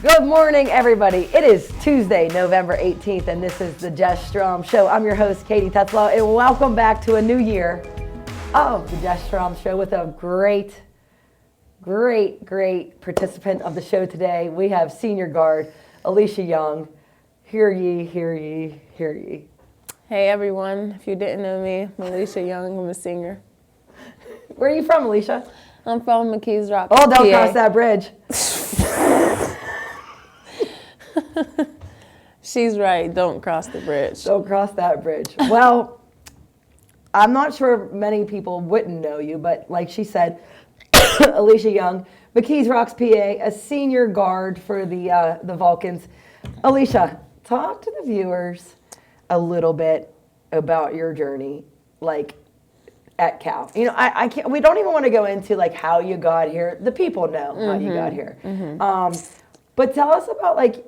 Good morning, everybody. It is Tuesday, November 18th, and this is the Jess Strom Show. I'm your host, Katie Tetzlaw, and welcome back to a new year of the Jess Strom Show with a great participant of the show today. We have senior guard ALICIA Young. Hear ye, hear ye, hear ye. Hey, everyone. If you didn't know me, I'm ALICIA Young. I'm a singer. Where are you from, ALICIA? I'm from McKees Rock, Oh, don't PA. cross that bridge. She's right. Don't cross the bridge. Don't cross that bridge. Well, I'm not sure many people wouldn't know you, but like she said, ALICIA Young, McKees Rocks, PA, a senior guard for the Vulcans. ALICIA, talk to the viewers a little bit about your journey, like at Cal. You know, I can't. We don't even want to go into like how you got here. The people know how you got here. But tell us about like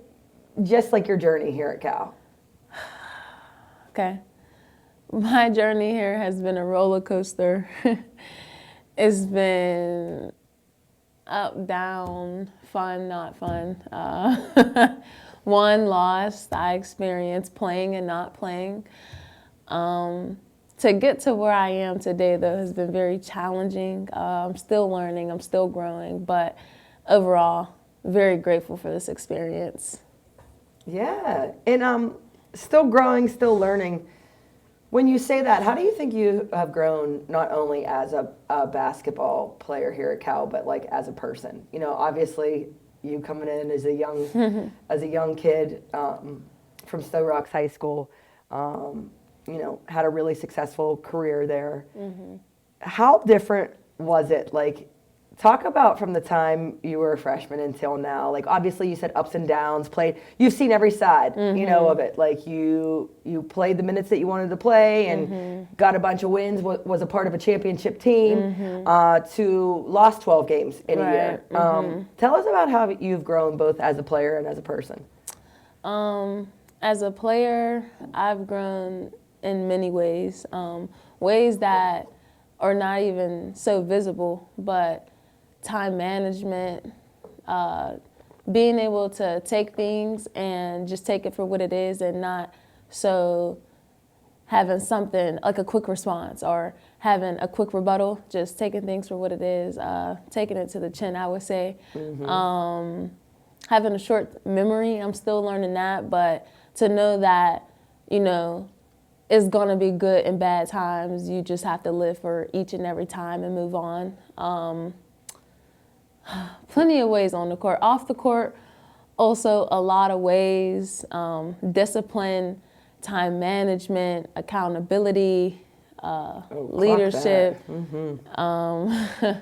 just like your journey here at Cal. Okay. My journey here has been a roller coaster. It's been up, down, fun, not fun. One loss I experienced playing and not playing. To get to where I am today, though, has been very challenging. I'm still learning, I'm still growing, but overall, very grateful for this experience. Yeah, and still growing, still learning. When you say that, how do you think you have grown not only as a basketball player here at Cal, but like as a person? You know, obviously you coming in as a young kid from Stowe Rocks High School, you know, had a really successful career there. How different was it? Like, talk about from the time you were a freshman until now. Like, obviously you said ups and downs, you've seen every side, you know, of it. Like you played the minutes that you wanted to play and got a bunch of wins, was a part of a championship team, to lost 12 games in a year. Tell us about how you've grown both as a player and as a person. As a player, I've grown in many ways, ways that are not even so visible, but time management, being able to take things and just take it for what it is and not so having something like a quick response or having a quick rebuttal, just taking things for what it is, taking it to the chin, I would say. Having a short memory, I'm still learning that, but to know that, you know, it's gonna be good and bad times, you just have to live for each and every time and move on. Plenty of ways on the court. Off the court, also a lot of ways, discipline, time management, accountability, leadership, a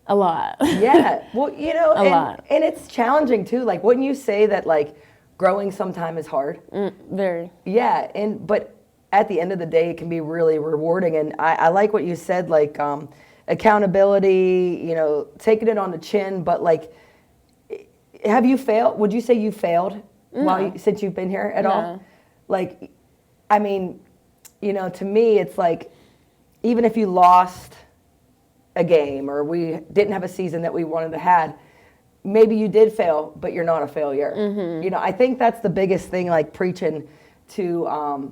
lot. Yeah, well, you know, a lot. And it's challenging too. Like, wouldn't you say that like growing sometime is hard? Very. Yeah, but at the end of the day, it can be really rewarding. And I like what you said, like accountability, you know, taking it on the chin. But like, have you failed? Would you say you failed since you've been here at all? Like, I mean, you know, to me, it's like, even if you lost a game or we didn't have a season that we wanted to have, maybe you did fail, but you're not a failure. You know, I think that's the biggest thing, like preaching to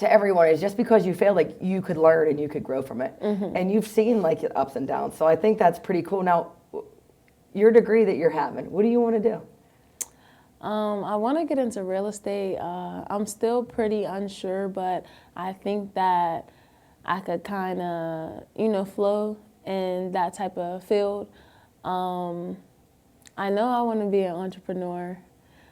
everyone, is just because you failed, like you could learn and you could grow from it. And you've seen like ups and downs. So I think that's pretty cool. Now, your degree that you're having, what do you want to do? I want to get into real estate. I'm still pretty unsure, but I think that I could kind of, you know, flow in that type of field. I know I want to be an entrepreneur.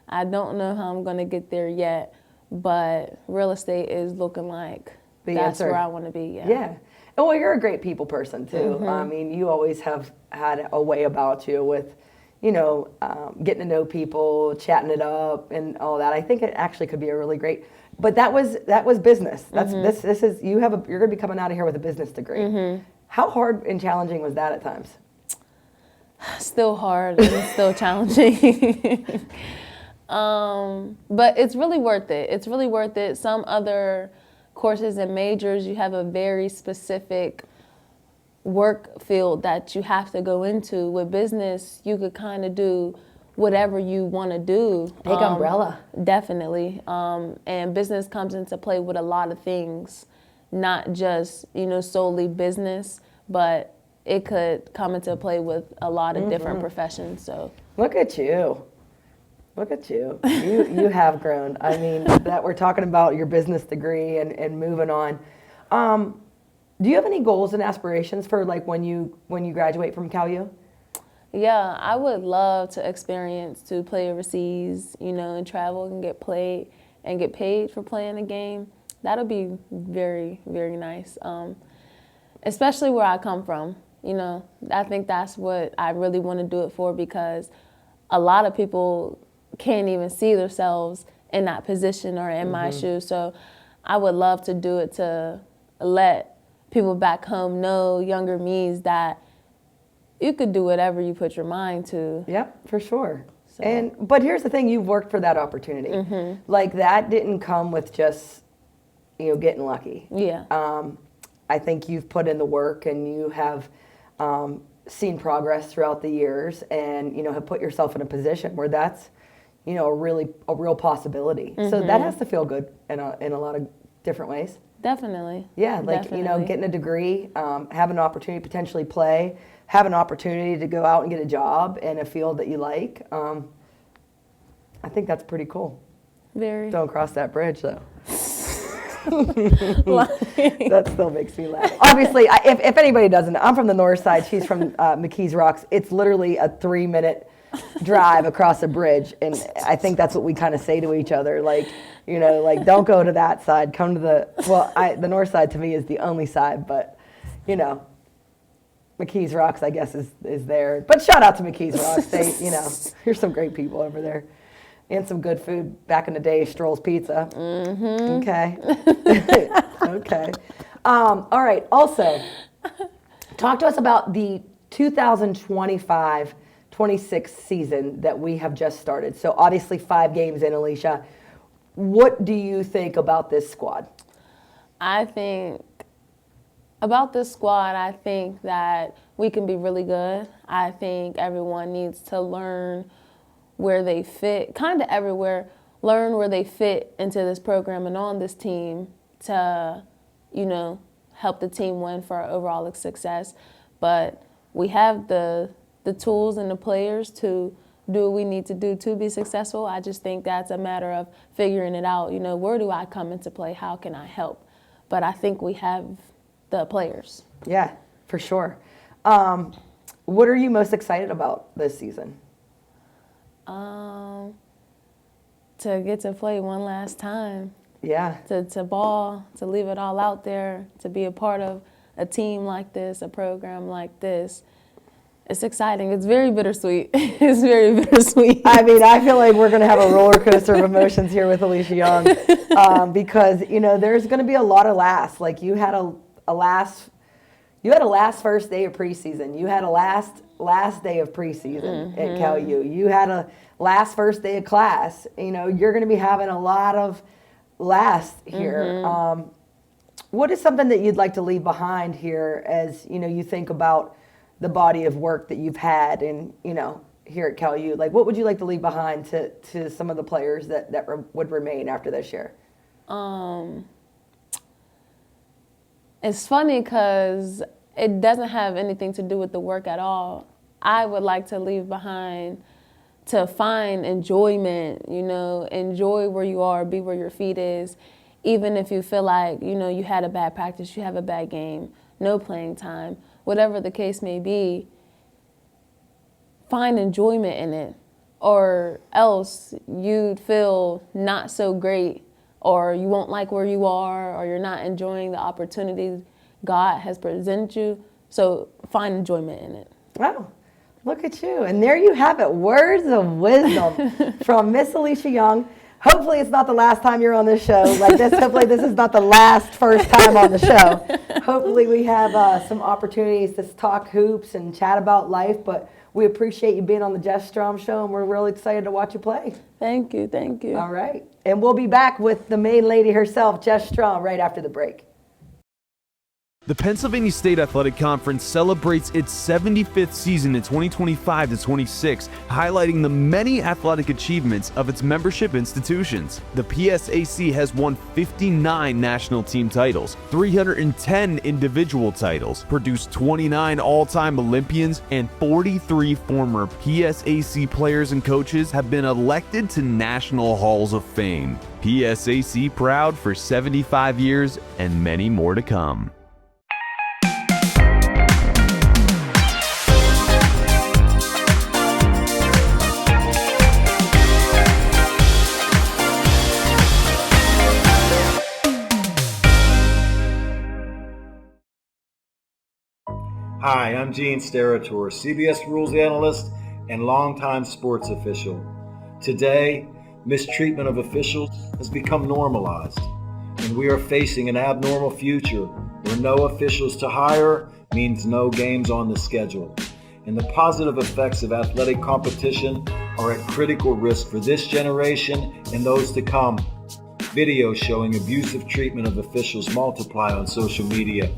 I don't know how I'm going to get there yet, but real estate is looking like that's where I want to be. Yeah. And well, you're a great people person too. I mean, you always have had a way about you with, you know, getting to know people, chatting it up, and all that. I think it actually could be a really great. But that was business. That's this is you're going to be coming out of here with a business degree. How hard and challenging was that at times? Still hard and still challenging. But it's really worth it. It's really worth it. Some other courses and majors, you have a very specific work field that you have to go into. With business, you could kind of do whatever you want to do. Big umbrella. Definitely. And business comes into play with a lot of things, not just, solely business, but it could come into play with a lot of different professions. So Look at you. Look at you. You have grown. I mean, that we're talking about your business degree and moving on. Do you have any goals and aspirations for like when you graduate from Cal U? yeah, I would love to play overseas, and travel and get paid for playing a game. That'll be very, very nice. Especially where I come from. I think that's what I really want to do it for, because a lot of people can't even see themselves in that position or in my shoes. So I would love to do it to let people back home know, younger me's, that you could do whatever you put your mind to. Yep, for sure. So. But here's the thing, you've worked for that opportunity. Like that didn't come with just, getting lucky. Yeah. I think you've put in the work and you have seen progress throughout the years and, have put yourself in a position where that's, a real possibility. So that has to feel good in a lot of different ways. Definitely. Yeah, like, Definitely. Getting a degree, have an opportunity to potentially play, have an opportunity to go out and get a job in a field that you like. I think that's pretty cool. Very. Don't cross that bridge, though. That still makes me laugh. Obviously, if anybody doesn't know, I'm from the north side. She's from McKees Rocks. It's literally a 3-minute drive across a bridge. And I think that's what we kind of say to each other. Like, don't go to that side. Come to the north side to me is the only side. But, McKees Rocks, I guess, is there. But shout out to McKees Rocks. They, here's some great people over there. And some good food back in the day, Stroll's Pizza. Okay. Okay. All right. Also, talk to us about the 2025-26 season that we have just started. So obviously 5 games in, ALICIA. What do you think about this squad? I think that we can be really good. I think everyone needs to learn where they fit, kind of everywhere, learn where they fit into this program and on this team to, help the team win for our overall success. But we have the tools and the players to do what we need to do to be successful. I just think that's a matter of figuring it out. Where do I come into play? How can I help? But I think we have the players. Yeah, for sure. What are you most excited about this season? To get to play one last time. Yeah. To ball, to leave it all out there, to be a part of a team like this, a program like this. It's exciting. It's very bittersweet. It's very bittersweet. I mean, I feel like we're going to have a roller coaster of emotions here with ALICIA Young because, there's going to be a lot of lasts. Like you had a last first day of preseason. You had a last day of preseason at Cal U. You had a last first day of class. You're going to be having a lot of last here. What is something that you'd like to leave behind here as, you think about the body of work that you've had and, here at Cal U? Like, what would you like to leave behind to some of the players that would remain after this year? It's funny because it doesn't have anything to do with the work at all. I would like to leave behind to find enjoyment, enjoy where you are, be where your feet is. Even if you feel like, you had a bad practice, you have a bad game, no playing time, whatever the case may be, find enjoyment in it. Or else you'd feel not so great, or you won't like where you are, or you're not enjoying the opportunities God has presented you. So find enjoyment in it. Wow. Look at you. And there you have it. Words of wisdom from Miss ALICIA Young. Hopefully it's not the last time you're on this show. Hopefully this is not the last first time on the show. Hopefully we have some opportunities to talk hoops and chat about life. But we appreciate you being on the Jess Strom Show, and we're really excited to watch you play. Thank you. Thank you. All right. And we'll be back with the main lady herself, Jess Strom, right after the break. The Pennsylvania State Athletic Conference celebrates its 75th season in 2025 to 26, highlighting the many athletic achievements of its membership institutions. The PSAC has won 59 national team titles, 310 individual titles, produced 29 all-time Olympians, and 43 former PSAC players and coaches have been elected to National Halls of Fame. PSAC proud for 75 years and many more to come. Hi, I'm Gene Sterator, CBS Rules analyst and longtime sports official. Today, mistreatment of officials has become normalized, and we are facing an abnormal future where no officials to hire means no games on the schedule. And the positive effects of athletic competition are at critical risk for this generation and those to come. Videos showing abusive treatment of officials multiply on social media,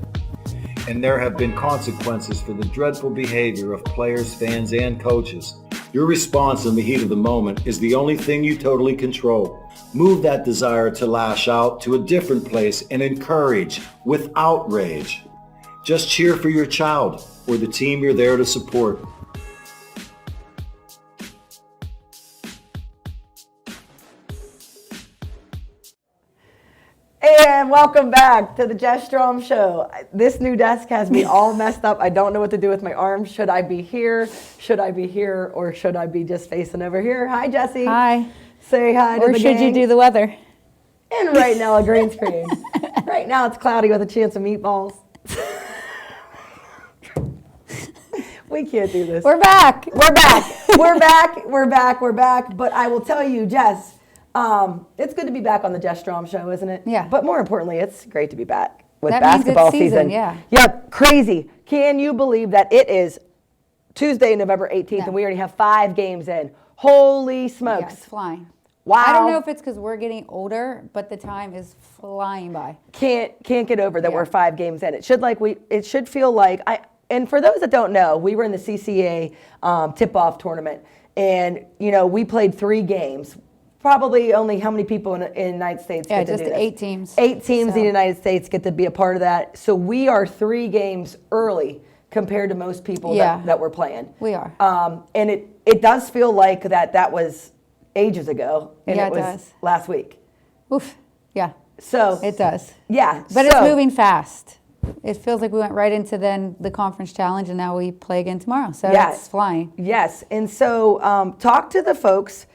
and there have been consequences for the dreadful behavior of players, fans, and coaches. Your response in the heat of the moment is the only thing you totally control. Move that desire to lash out to a different place and encourage without rage. Just cheer for your child or the team you're there to support. And welcome back to the Jess Strom Show. This new desk has me all messed up. I don't know what to do with my arms. Should I be here? Should I be here? Or should I be just facing over here? Hi, Jessie. Hi. Say hi to the Or should you gang. do the weather? And right now, a green screen. Right now, it's cloudy with a chance of meatballs. We can't do this. We're back. We're back. We're back. We're back. We're back. But I will tell you, Jess, it's good to be back on the Jess Strom Show, isn't it? Yeah. But more importantly, it's great to be back with That means it's basketball season, yeah. Yep, crazy. Can you believe that it is Tuesday, November 18th, No. and we already have 5 games in? Holy Yeah, smokes. it's flying. Wow. I don't know if it's because we're getting older, but the time is flying by. Can't get over that Yeah. we're 5 games in. It should feel like and for those that don't know, we were in the CCA tip-off tournament, and we played 3 games. Probably only how many people in the United States Yeah, get to just do this? 8 teams. 8 teams in So- the United States get to be a part of that. So we are 3 games early compared to most people Yeah. that we're playing. We are. And it does feel like that was ages ago, and Yeah, it it was does. last week. Oof. Yeah, So it does. yeah, But it's so- moving fast. It feels like we went right into then the conference challenge, and now we play again tomorrow. So Yes. it's flying. Yes, and so talk to the folks.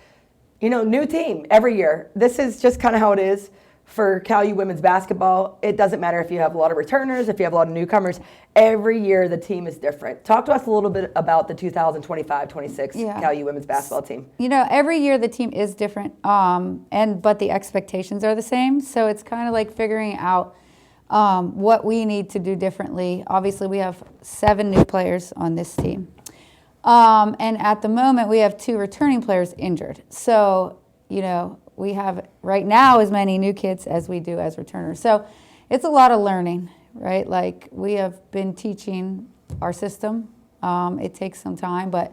New team every year. This is just kind of how it is for Cal U women's basketball. It doesn't matter if you have a lot of returners, if you have a lot of newcomers. Every year the team is different. Talk to us a little bit about the 2025-26 Yeah. Cal U women's basketball team. Every year the team is different, but the expectations are the same. So it's kind of like figuring out what we need to do differently. Obviously, we have 7 new players on this team. And at the moment, we have 2 returning players injured. So, we have right now as many new kids as we do as returners. So it's a lot of learning, right? Like we have been teaching our system. It takes some time, but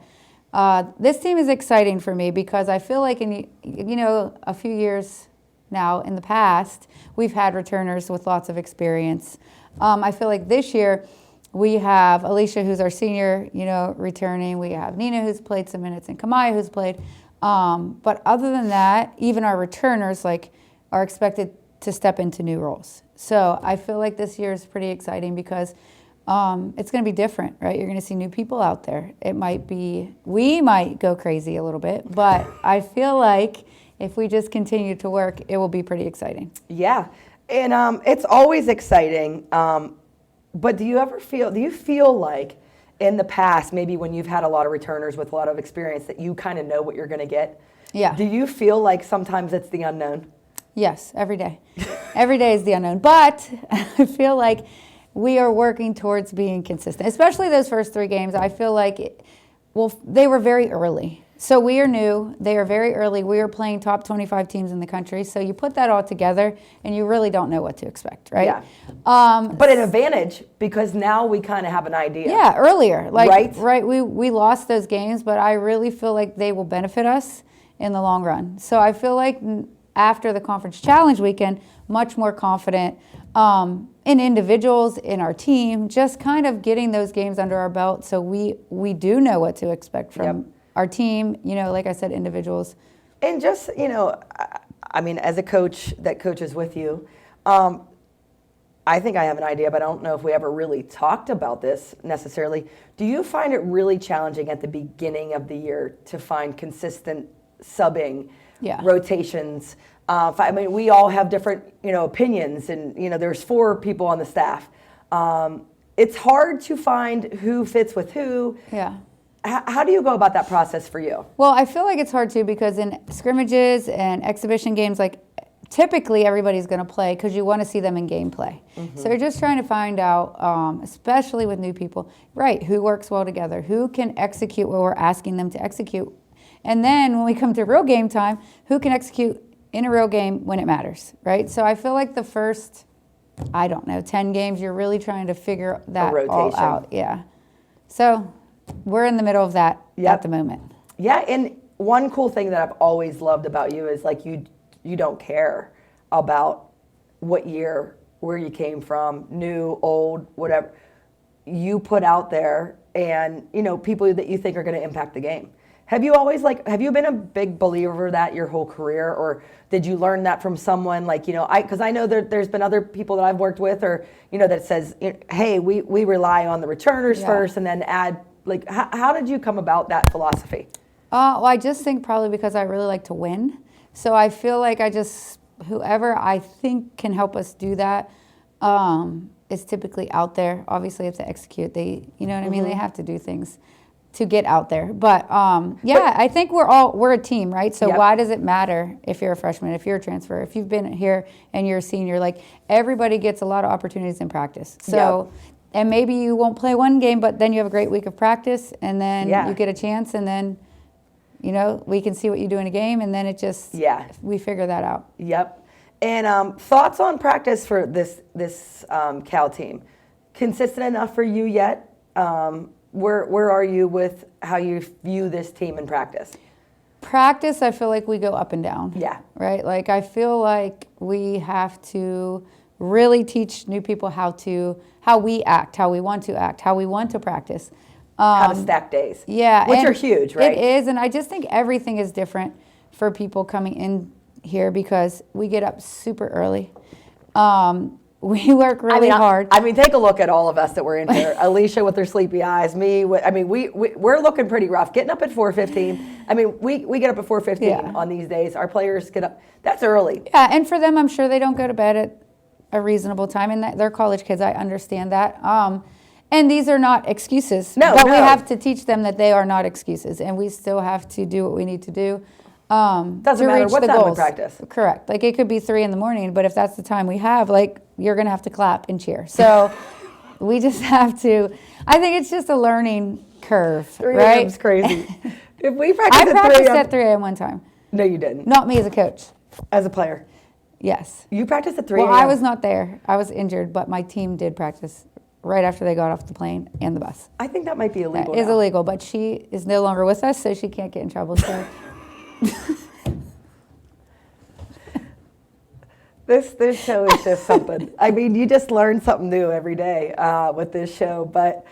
this team is exciting for me because I feel like a few years now in the past, we've had returners with lots of experience. I feel like this year we have ALICIA, who's our senior, returning. We have Nina, who's played some minutes, and Kamaya, who's played. But other than that, even our returners are expected to step into new roles. So I feel like this year is pretty exciting because it's going to be different, right? You're going to see new people out there. We might go crazy a little bit, but I feel like if we just continue to work, it will be pretty exciting. Yeah, and it's always exciting. But do you feel like in the past, maybe when you've had a lot of returners with a lot of experience, that you kind of know what you're going to get? Yeah. Do you feel like sometimes it's the unknown? Yes, every day. Every day is the unknown. But I feel like we are working towards being consistent, especially those first 3 games. I feel like, they were very early. So we are new. They are very early. We are playing top 25 teams in the country. So you put that all together, and you really don't know what to expect, right? Yeah. But an advantage because now we kind of have an idea. Yeah, earlier. Right? Right. We lost those games, but I really feel like they will benefit us in the long run. So I feel like after the conference challenge weekend, much more confident in individuals, in our team, just kind of getting those games under our belt so we do know what to expect from our team, like I said, individuals. And just, I mean, as a coach that coaches with you, I think I have an idea, but I don't know if we ever really talked about this necessarily. Do you find it really challenging at the beginning of the year to find consistent subbing, rotations? I mean, we all have different, opinions, and, there's 4 people on the staff. It's hard to find who fits with who. Yeah. How do you go about that process for you? Well, I feel like it's hard too because in scrimmages and exhibition games, like typically everybody's going to play because you want to see them in gameplay. Mm-hmm. So you're just trying to find out, especially with new people, right, who works well together, who can execute what we're asking them to execute. And then when we come to real game time, who can execute in a real game when it matters, right? So I feel like the first, 10 games, you're really trying to figure that all out. Yeah. So we're in the middle of that at the moment. Yeah, and one cool thing that I've always loved about you is like you don't care about what year, where you came from, new, old, whatever. You put out there and, people that you think are going to impact the game. Have you been a big believer of that your whole career, or did you learn that from someone because I know there's been other people that I've worked with or, that says, hey, we rely on the returners first and then add. Like, how did you come about that philosophy? Well, I just think probably because I really like to win. So I feel like whoever I think can help us do that is typically out there. Obviously, if they execute, you know what I mean? They have to do things to get out there. But I think we're a team, right? So why does it matter if you're a freshman, if you're a transfer, if you've been here and you're a senior? Like, everybody gets a lot of opportunities in practice. So. And maybe you won't play one game, but then you have a great week of practice, and then you get a chance, and then, we can see what you do in a game, and then it just, we figure that out. Yep. And thoughts on practice for this Cal team? Consistent enough for you yet? Where are you with how you view this team in practice? Practice, I feel like we go up and down. Yeah. Right? Like, I feel like we have to really teach new people how we act, how we want to act, how we want to practice. How to stack days. Yeah. Which are huge, right? It is, and I just think everything is different for people coming in here because we get up super early. We work really hard. I mean, take a look at all of us that were in here. ALICIA with her sleepy eyes, me. We're looking pretty rough. Getting up at 4:15. I mean, we get up at 4:15 on these days. Our players get up. That's early. Yeah, and for them, I'm sure they don't go to bed at a reasonable time, and they're college kids. I understand that. And these are not excuses. But we have to teach them that they are not excuses, and we still have to do what we need to do. Doesn't to matter reach what the time we goals. practice. Correct. Like, it could be 3 a.m, but if that's the time we have, like, you're going to have to clap and cheer. So we just have to. I think it's just a learning curve, 3 right? a.m. is crazy. If we practice I at 3 practiced a.m. at 3 a.m. one time. No, you didn't. Not me as a coach. As a player. Yes. You practiced at 3 a.m. Well, I was not there. I was injured, but my team did practice right after they got off the plane and the bus. I think that might be illegal. That is now. illegal, but she is no longer with us, so she can't get in trouble. So. This show is just something. I mean, you just learn something new every day with this show. But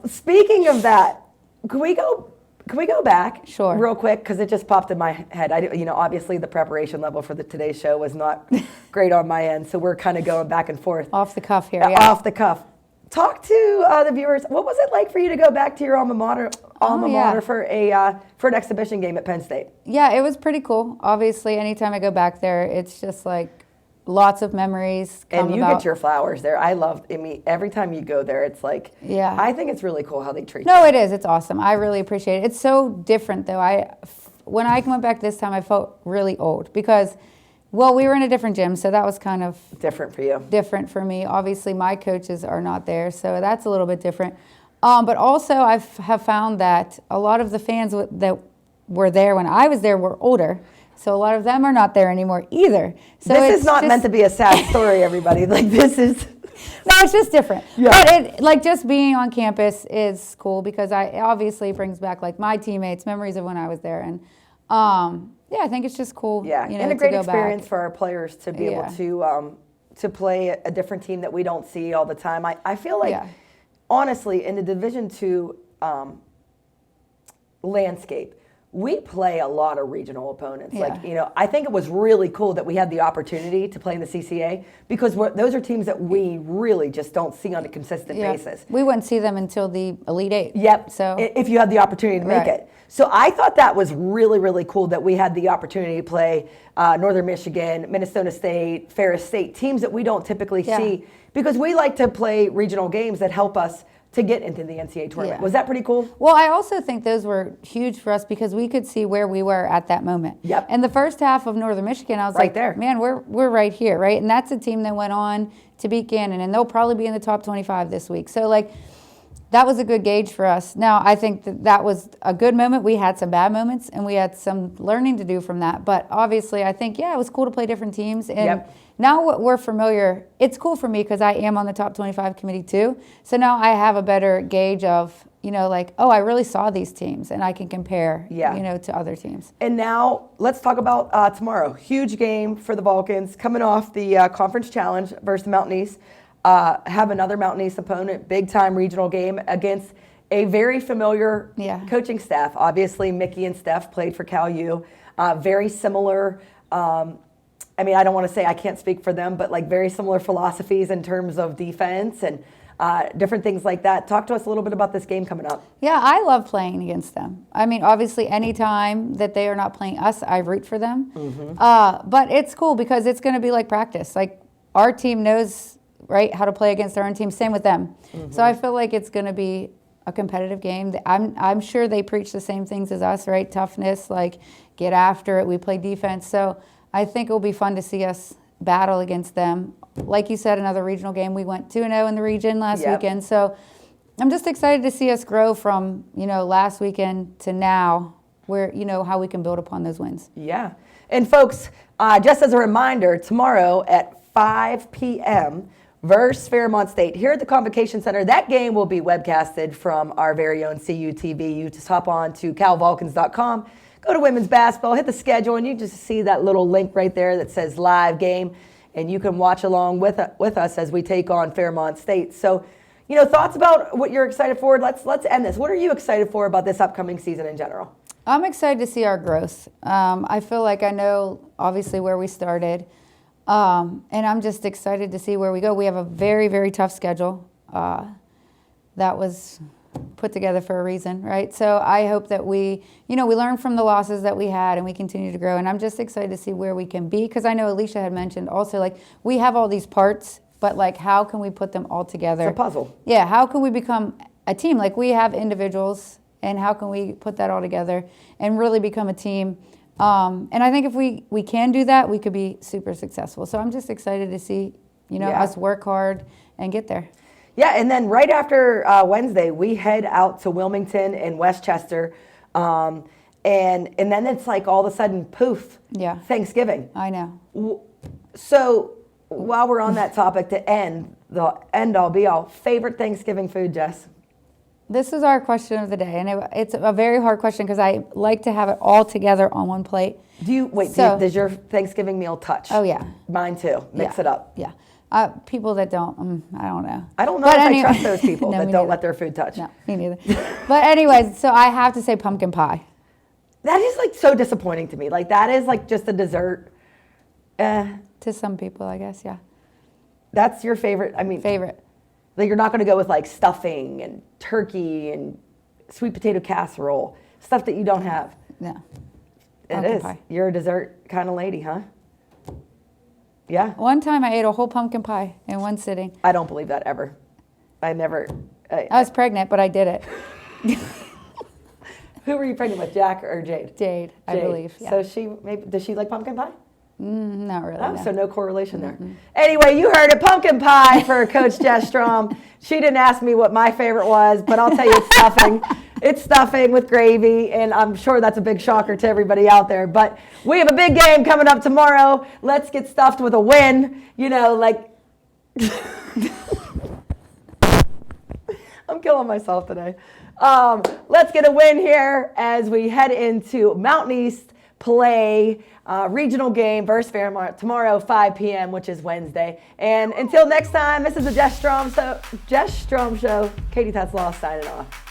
speaking of that, can we go back real quick? Because it just popped in my head. Obviously the preparation level for today's show was not great on my end, so we're kind of going back and forth. Off the cuff here, Off the cuff. Talk to the viewers. What was it like for you to go back to your alma mater for an exhibition game at Penn State? Yeah, it was pretty cool. Obviously, anytime I go back there, it's just like lots of memories. And you get your flowers there. Every time you go there, it's like, I think it's really cool how they treat you. No, it is. It's awesome. I really appreciate it. It's so different, though. When I went back this time, I felt really old because, well, we were in a different gym, so that was kind of different for you. Different for me. Obviously, my coaches are not there, so that's a little bit different. But also, have found that a lot of the fans that were there when I was there were older. So a lot of them are not there anymore either. So This is not meant to be a sad story, everybody. Like, this is... No, it's just different. Yeah. But it, like, just being on campus is cool because it obviously brings back, like, my teammates, memories of when I was there. And, yeah, I think it's just cool. Yeah, you know, and a great to go experience back. for our players to be Yeah. able to play a different team that we don't see all the time. I feel like, Yeah. honestly, in the Division II landscape, we play a lot of regional opponents. Yeah. Like, you know, I think it was really cool that we had the opportunity to play in the CCA because those are teams that we really just don't see on a consistent Yeah. basis. We wouldn't see them until the Elite Eight. Yep. So If you had the opportunity to make Right. it. So I thought that was really, really cool that we had the opportunity to play Northern Michigan, Minnesota State, Ferris State, teams that we don't typically Yeah. see because we like to play regional games that help us to get into the NCAA tournament. Yeah. Was that pretty cool? Well, I also think those were huge for us because we could see where we were at that moment. Yep. And the first half of Northern Michigan, I was Right like, there. man, we're right here, right? And that's a team that went on to beat Gannon, and they'll probably be in the top 25 this week. So, like, that was a good gauge for us. Now, I think that was a good moment. We had some bad moments, and we had some learning to do from that. But obviously, I think, yeah, it was cool to play different teams. And Yep. now what we're familiar, it's cool for me because I am on the top 25 committee too. So now I have a better gauge of, you know, like, oh, I really saw these teams and I can compare, Yeah. you know, to other teams. And now let's talk about tomorrow. Huge game for the Vulcans coming off the conference challenge versus the Mountain East. Have another Mountain East opponent, big time regional game against a very familiar Yeah. coaching staff. Obviously, Mickey and Steph played for Cal U. Very similar. I mean, I don't want to say I can't speak for them, but like very similar philosophies in terms of defense and different things like that. Talk to us a little bit about this game coming up. Yeah, I love playing against them. I mean, obviously, anytime that they are not playing us, I root for them. But it's cool because it's going to be like practice. Like, our team knows, right, how to play against their own team. Same with them. So I feel like it's going to be a competitive game. I'm sure they preach the same things as us, right? Toughness, like, get after it. We play defense. So I think it will be fun to see us battle against them. Like you said, another regional game. We went 2-0 in the region last Yep. weekend. So I'm just excited to see us grow from, you know, last weekend to now, where, you know, how we can build upon those wins. Yeah. And folks, just as a reminder, tomorrow at 5 p.m. versus Fairmont State here at the Convocation Center. That game will be webcasted from our very own CUTV. You just hop on to calvulcans.com, go to women's basketball, hit the schedule, and you just see that little link right there that says live game, and you can watch along with us as we take on Fairmont State. So, you know, thoughts about what you're excited for? Let's end this. What are you excited for about this upcoming season in general? I'm excited to see our growth. I feel like I know, obviously, where we started. And I'm just excited to see where we go. We have a very, very tough schedule that was put together for a reason, right? So I hope that we learn from the losses that we had and we continue to grow. And I'm just excited to see where we can be because I know ALICIA had mentioned also, like, we have all these parts, but, like, how can we put them all together? It's a puzzle. Yeah, how can we become a team? Like, we have individuals, and how can we put that all together and really become a team? And I think if we can do that, we could be super successful. So I'm just excited to see, Yeah. us work hard and get there. Yeah, and then right after Wednesday, we head out to Wilmington and Westchester. And then it's like all of a sudden, poof, Yeah. Thanksgiving. I know. So while we're on that topic, to end all be all, favorite Thanksgiving food, Jess? This is our question of the day, and it's a very hard question because I like to have it all together on one plate. Does your Thanksgiving meal touch? Oh, yeah. Mine too. Mix Yeah. it up. Yeah. People that don't, I don't know. I don't know But if anyway- I trust those people No, that me don't neither. let their food touch. No, me neither. But anyways, so I have to say pumpkin pie. That is like so disappointing to me. Like that is like just a dessert. To some people, I guess, yeah. That's your favorite. I mean, Favorite. like you're not going to go with like stuffing and turkey and sweet potato casserole, stuff that you don't have. No. It Pumpkin is. pie. You're a dessert kind of lady, huh? Yeah. One time I ate a whole pumpkin pie in one sitting. I don't believe that ever. I never. I was pregnant, but I did it. Who were you pregnant with, Jack or Jade? Jade, I Jade. believe. Yeah. So does she like pumpkin pie? Not really. Oh, no. so no correlation there. Anyway, you heard it, pumpkin pie for Coach Jess Strom. She didn't ask me what my favorite was, but I'll tell you it's stuffing. It's stuffing with gravy, and I'm sure that's a big shocker to everybody out there. But we have a big game coming up tomorrow. Let's get stuffed with a win. You know, like I'm killing myself today. Let's get a win here as we head into Mountain East play regional game versus Fairmont tomorrow, 5 p.m., which is Wednesday. And until next time, this is the Jess Strom Show. Katie Tetzlaw signing off.